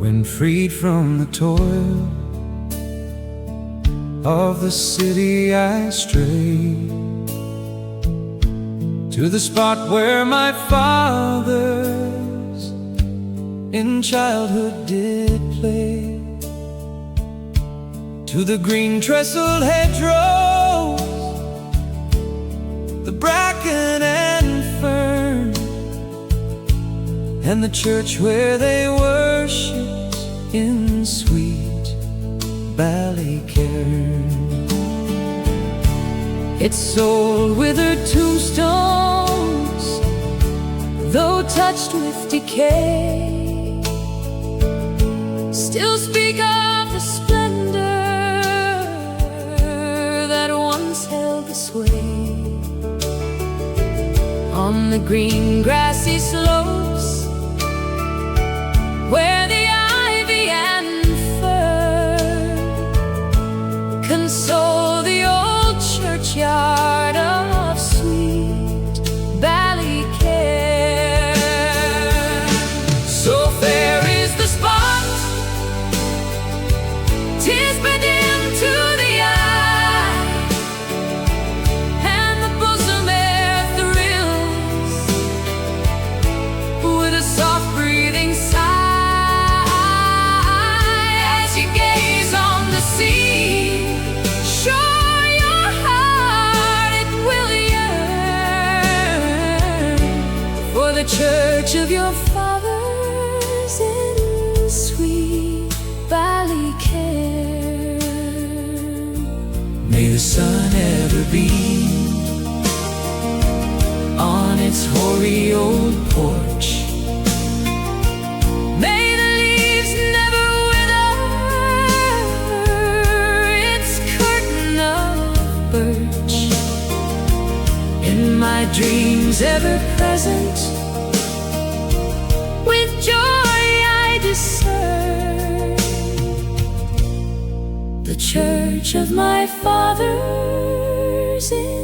when freed from the toil of the city I strayed to the spot where my fathers in childhood did play, to the green trestled hedgerows, the bracken and fern, and the church where they worshipped in sweet Ballycairn. Its old withered tombstones, though touched with decay, still speak of the splendor that once held the sway. On the green grassy slopes, where the ivy and fern console the old churchyard of sweet Ballycairn. So fair is the spot, 'tis bedimmed to the eye, and the bosom air thrills with a soft breathing sigh as you gaze on the sea. Sure your heart it will yearn for the church of your fathers in sweet Ballycairn. May the sun ever beam on its hoary old porch. May the leaves never wither its curtain of birch. In my dreams ever present, with joy I discern the church of my fathers in